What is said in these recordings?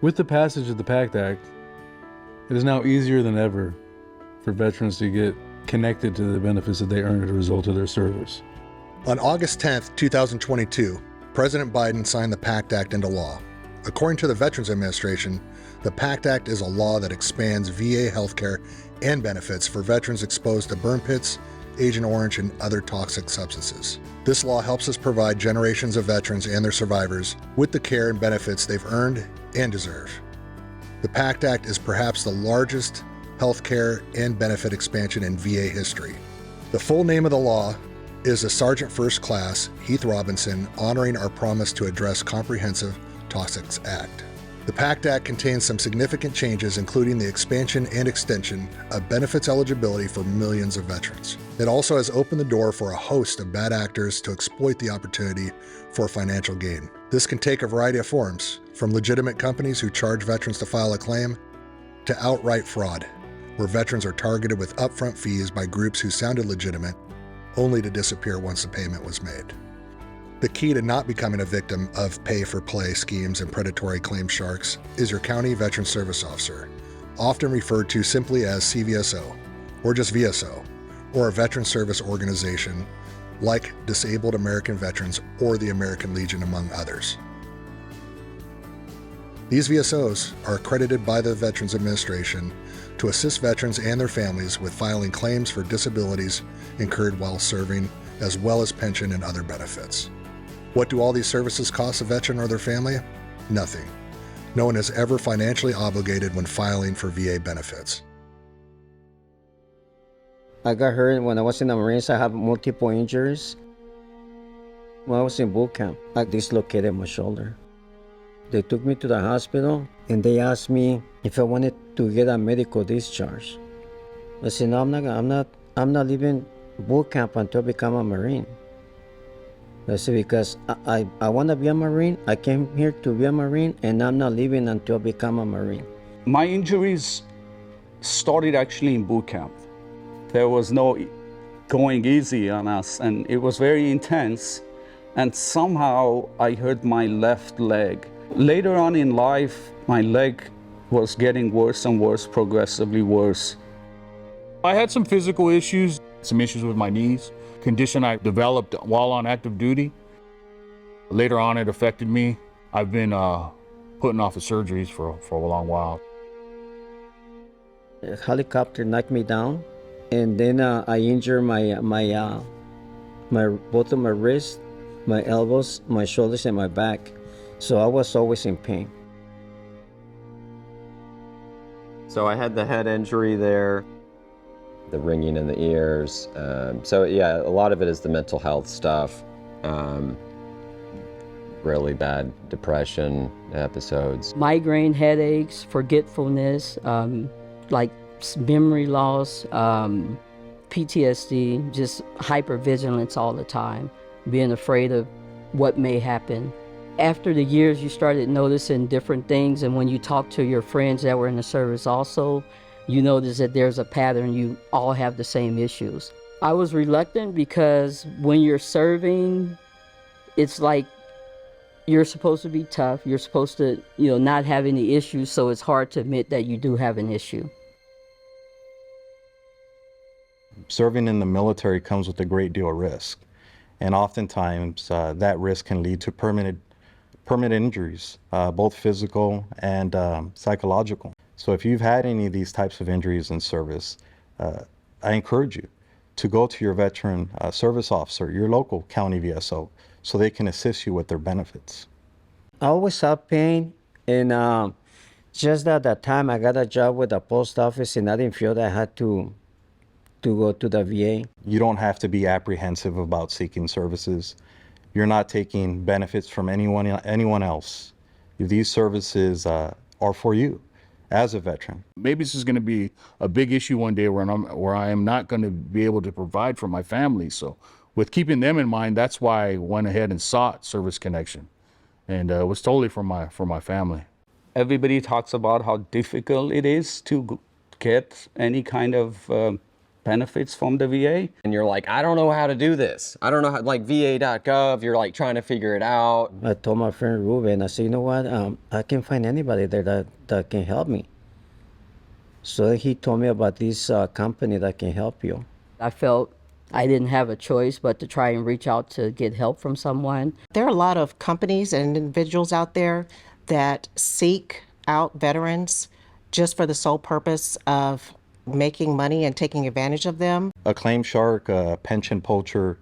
With the passage of the PACT Act, it is now easier than ever for veterans to get connected to the benefits that they earn as a result of their service. On August 10th, 2022, President Biden signed the PACT Act into law. According to the Veterans Administration, the PACT Act is a law that expands VA healthcare and benefits for veterans exposed to burn pits, Agent Orange, and other toxic substances. This law helps us provide generations of veterans and their survivors with the care and benefits they've earned and deserve. The PACT Act is perhaps the largest healthcare and benefit expansion in VA history. The full name of the law is the Sergeant First Class Heath Robinson Honoring Our Promise to Address Comprehensive Toxics Act. The PACT Act contains some significant changes, including the expansion and extension of benefits eligibility for millions of veterans. It also has opened the door for a host of bad actors to exploit the opportunity for financial gain. This can take a variety of forms, from legitimate companies who charge veterans to file a claim, to outright fraud, where veterans are targeted with upfront fees by groups who sounded legitimate, only to disappear once the payment was made. The key to not becoming a victim of pay-for-play schemes and predatory claim sharks is your County Veteran Service Officer, often referred to simply as CVSO, or just VSO, or a veteran service organization like Disabled American Veterans or the American Legion, among others. These VSOs are accredited by the Veterans Administration to assist veterans and their families with filing claims for disabilities incurred while serving, as well as pension and other benefits. What do all these services cost a veteran or their family? Nothing. No one is ever financially obligated when filing for VA benefits. I got hurt when I was in the Marines. I have multiple injuries. When I was in boot camp, I dislocated my shoulder. They took me to the hospital and they asked me if I wanted to get a medical discharge. I said, no, I'm not leaving boot camp until I become a Marine. I said, because I want to be a Marine. I came here to be a Marine, and I'm not leaving until I become a Marine. My injuries started actually in boot camp. There was no going easy on us, and it was very intense. And somehow I hurt my left leg. Later on in life, my leg was getting worse and worse, progressively worse. I had some physical issues, some issues with my knees, condition I developed while on active duty. Later on, it affected me. I've been putting off the surgeries for a long while. A helicopter knocked me down, and then I injured my both of my wrists, my elbows, my shoulders, and my back. So I was always in pain. So I had the head injury there, the ringing in the ears. So yeah, a lot of it is the mental health stuff. Really bad depression episodes. Migraine headaches, forgetfulness, like memory loss, PTSD, just hypervigilance all the time, being afraid of what may happen. After the years, you started noticing different things, and when you talk to your friends that were in the service also, you notice that there's a pattern. You all have the same issues. I was reluctant because when you're serving, it's like you're supposed to be tough. You're supposed to, not have any issues, so it's hard to admit that you do have an issue. Serving in the military comes with a great deal of risk, and oftentimes that risk can lead to permanent injuries, both physical and psychological. So if you've had any of these types of injuries in service, I encourage you to go to your veteran service officer, your local county VSO, so they can assist you with their benefits. I always have pain, and just at that time I got a job with the post office, and I didn't feel that I had to go to the VA. You don't have to be apprehensive about seeking services. You're not taking benefits from anyone else. These services are for you as a veteran. Maybe this is going to be a big issue one day where I am not going to be able to provide for my family. So with keeping them in mind, that's why I went ahead and sought Service Connection. And it was totally for my family. Everybody talks about how difficult it is to get any kind of benefits from the VA. And you're like, I don't know how to do this. I don't know how, like va.gov, you're like trying to figure it out. I told my friend Ruben, I said, you know what, I can find anybody there that can help me. So he told me about this company that can help you. I felt I didn't have a choice but to try and reach out to get help from someone. There are a lot of companies and individuals out there that seek out veterans just for the sole purpose of making money and taking advantage of them. A claim shark, a pension poacher,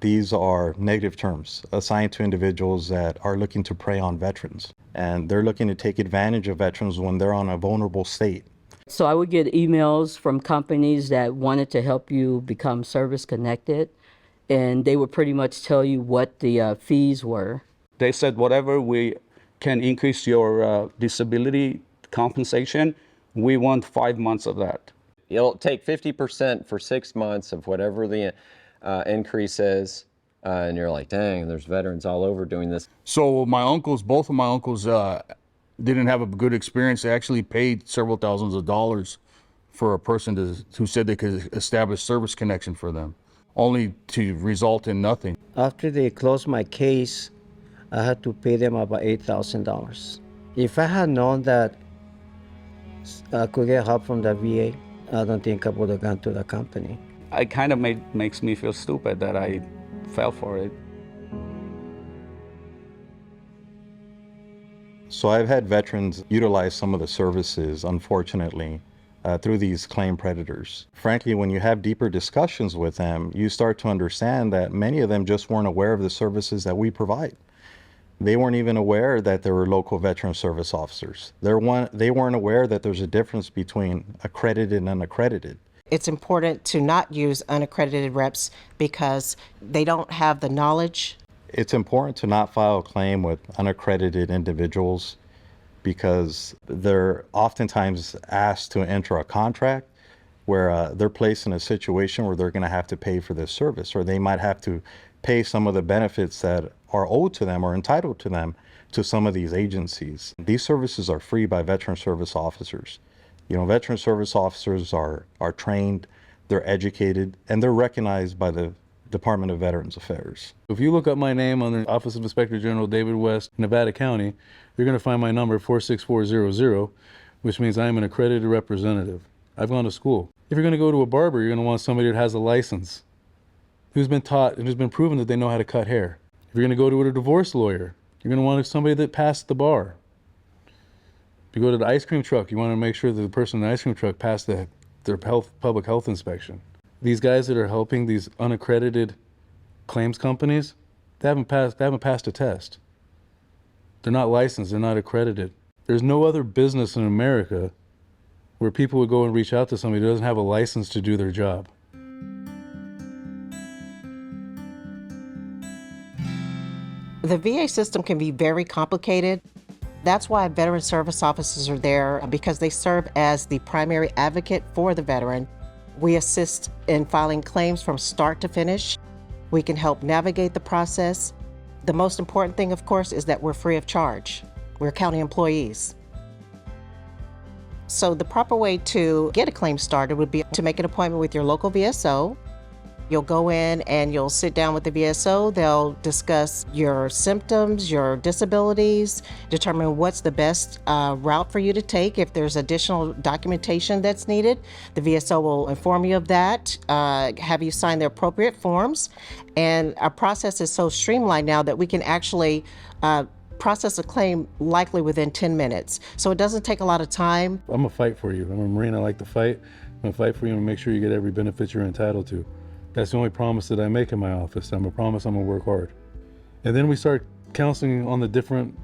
these are negative terms assigned to individuals that are looking to prey on veterans. And they're looking to take advantage of veterans when they're on a vulnerable state. So I would get emails from companies that wanted to help you become service connected, and they would pretty much tell you what the fees were. They said, whatever we can increase your disability compensation, we want 5 months of that. It'll take 50% for 6 months of whatever the increase is. And you're like, dang, there's veterans all over doing this. So my uncles, both of my uncles, didn't have a good experience. They actually paid several thousands of dollars for a person who said they could establish service connection for them, only to result in nothing. After they closed my case, I had to pay them about $8,000. If I had known that I could get help from the VA, I don't think I would have gone to the company. It kind of makes me feel stupid that I fell for it. So I've had veterans utilize some of the services, unfortunately, through these claim predators. Frankly, when you have deeper discussions with them, you start to understand that many of them just weren't aware of the services that we provide. They weren't even aware that there were local veteran service officers. They weren't aware that there's a difference between accredited and unaccredited. It's important to not use unaccredited reps because they don't have the knowledge. It's important to not file a claim with unaccredited individuals because they're oftentimes asked to enter a contract where they're placed in a situation where they're going to have to pay for this service, or they might have to pay some of the benefits that are owed to them or entitled to them to some of these agencies. These services are free by veteran service officers. You know, veteran service officers are trained, they're educated, and they're recognized by the Department of Veterans Affairs. If you look up my name on the Office of Inspector General David West, Nevada County, you're going to find my number 46400, which means I'm an accredited representative. I've gone to school. If you're going to go to a barber, you're going to want somebody that has a license, who's been taught and who's been proven that they know how to cut hair. If you're going to go to a divorce lawyer, you're going to want somebody that passed the bar. If you go to the ice cream truck, you want to make sure that the person in the ice cream truck passed their public health inspection. These guys that are helping these unaccredited claims companies, they haven't passed a test. They're not licensed, they're not accredited. There's no other business in America where people would go and reach out to somebody who doesn't have a license to do their job. The VA system can be very complicated. That's why veteran service officers are there, because they serve as the primary advocate for the veteran. We assist in filing claims from start to finish. We can help navigate the process. The most important thing, of course, is that we're free of charge. We're county employees. So the proper way to get a claim started would be to make an appointment with your local VSO. You'll go in and you'll sit down with the VSO. They'll discuss your symptoms, your disabilities, determine what's the best route for you to take. If there's additional documentation that's needed, the VSO will inform you of that, have you sign the appropriate forms. And our process is so streamlined now that we can actually process a claim likely within 10 minutes. So it doesn't take a lot of time. I'm gonna fight for you. I'm a Marine, I like to fight. I'm gonna fight for you and make sure you get every benefit you're entitled to. That's the only promise that I make in my office. I'm a promise I'm gonna work hard. And then we start counseling on the different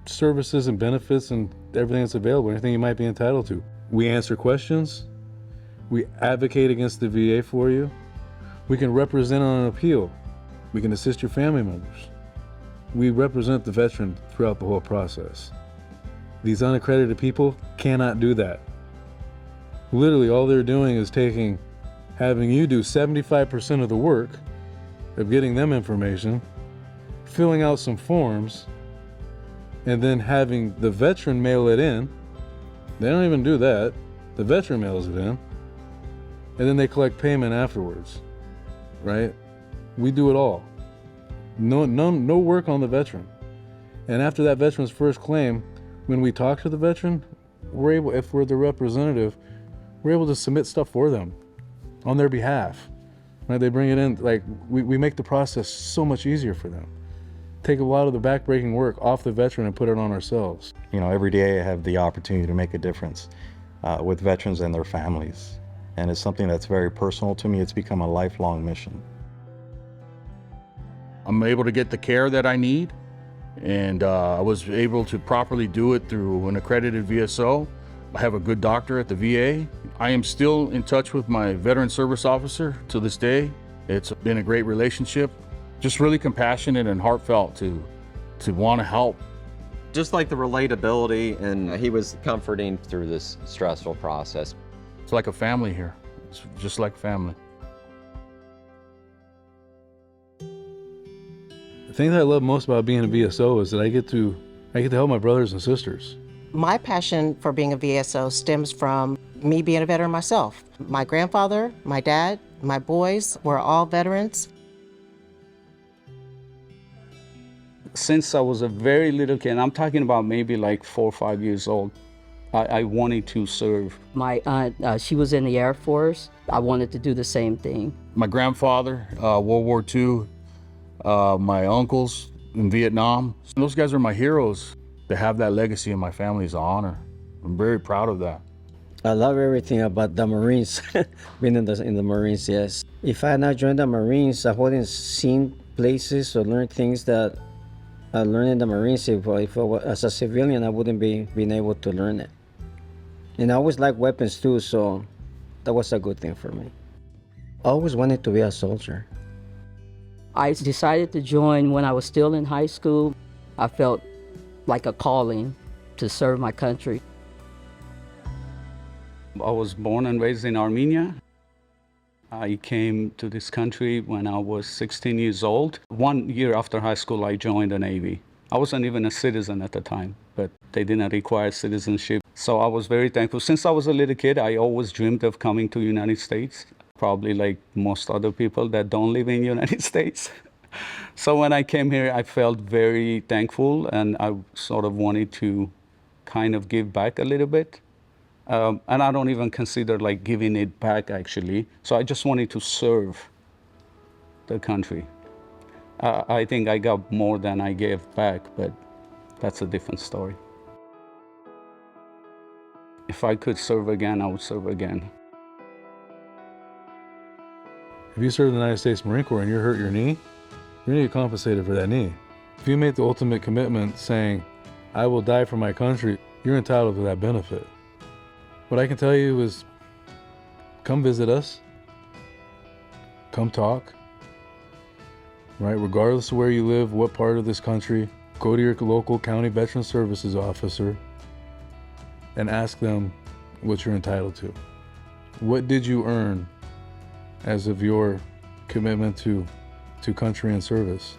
services and benefits and everything that's available, anything you might be entitled to. We answer questions. We advocate against the VA for you. We can represent on an appeal. We can assist your family members. We represent the veteran throughout the whole process. These unaccredited people cannot do that. Literally, all they're doing is having you do 75% of the work of getting them information, filling out some forms, and then having the veteran mail it in. They don't even do that. The veteran mails it in. and then they collect payment afterwards, right? We do it all. No work on the veteran. And after that veteran's first claim, when we talk to the veteran, we're able, if we're the representative, we're able to submit stuff for them on their behalf. Right? They bring it in, like we make the process so much easier for them. Take a lot of the backbreaking work off the veteran and put it on ourselves. You know, every day I have the opportunity to make a difference with veterans and their families. And it's something that's very personal to me. It's become a lifelong mission. I'm able to get the care that I need, and I was able to properly do it through an accredited VSO. I have a good doctor at the VA. I am still in touch with my veteran service officer to this day. It's been a great relationship. Just really compassionate and heartfelt to want to help. Just like the relatability, and he was comforting through this stressful process. It's like a family here. It's just like family. The thing that I love most about being a VSO is that I get to help my brothers and sisters. My passion for being a VSO stems from me being a veteran myself. My grandfather, my dad, my boys were all veterans. Since I was a very little kid, I'm talking about maybe like 4 or 5 years old, I wanted to serve. My aunt, she was in the Air Force. I wanted to do the same thing. My grandfather, World War II, my uncles in Vietnam. Those guys are my heroes. To have that legacy in my family is an honor. I'm very proud of that. I love everything about the Marines, being in the Marines, yes. If I had not joined the Marines, I wouldn't seen places or learned things that I learned in the Marines. If as a civilian, I wouldn't be being able to learn it. And I always liked weapons too, so that was a good thing for me. I always wanted to be a soldier. I decided to join when I was still in high school. I felt like a calling to serve my country. I was born and raised in Armenia. I came to this country when I was 16 years old. 1 year after high school, I joined the Navy. I wasn't even a citizen at the time, but they didn't require citizenship. So I was very thankful. Since I was a little kid, I always dreamed of coming to the United States, probably like most other people that don't live in the United States. So when I came here, I felt very thankful, and I sort of wanted to kind of give back a little bit. And I don't even consider like giving it back, actually. So I just wanted to serve the country. I think I got more than I gave back, but that's a different story. If I could serve again, I would serve again. If you serve in the United States Marine Corps and you hurt your knee, you need to get compensated for that knee. If you make the ultimate commitment saying, I will die for my country, you're entitled to that benefit. What I can tell you is, come visit us, come talk, right? Regardless of where you live, what part of this country, go to your local county veteran services officer and ask them what you're entitled to. What did you earn as of your commitment to country and service?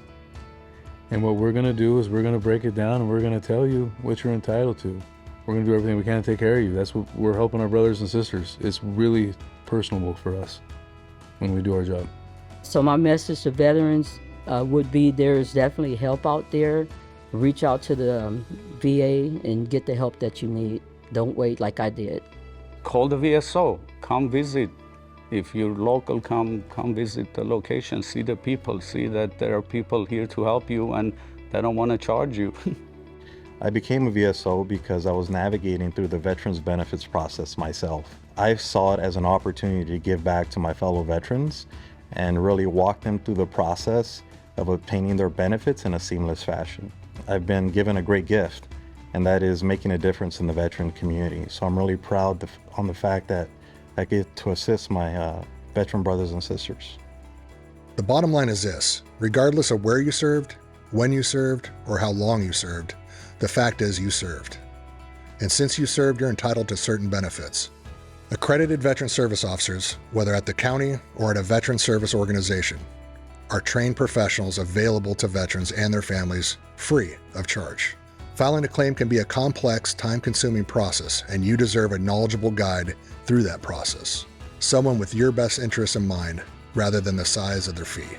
And what we're gonna do is we're gonna break it down and we're gonna tell you what you're entitled to. We're gonna do everything we can to take care of you. That's what we're helping our brothers and sisters. It's really personable for us when we do our job. So my message to veterans would be there is definitely help out there. Reach out to the VA and get the help that you need. Don't wait like I did. Call the VSO, come visit. If you're local, come visit the location, see the people, see that there are people here to help you and they don't want to charge you. I became a VSO because I was navigating through the veterans benefits process myself. I saw it as an opportunity to give back to my fellow veterans and really walk them through the process of obtaining their benefits in a seamless fashion. I've been given a great gift, and that is making a difference in the veteran community. So I'm really proud on the fact that I get to assist my veteran brothers and sisters. The bottom line is this: regardless of where you served, when you served, or how long you served, the fact is you served. And since you served, you're entitled to certain benefits. Accredited veteran service officers, whether at the county or at a veteran service organization, are trained professionals available to veterans and their families free of charge. Filing a claim can be a complex, time-consuming process, and you deserve a knowledgeable guide through that process. someone with your best interests in mind rather than the size of their fee.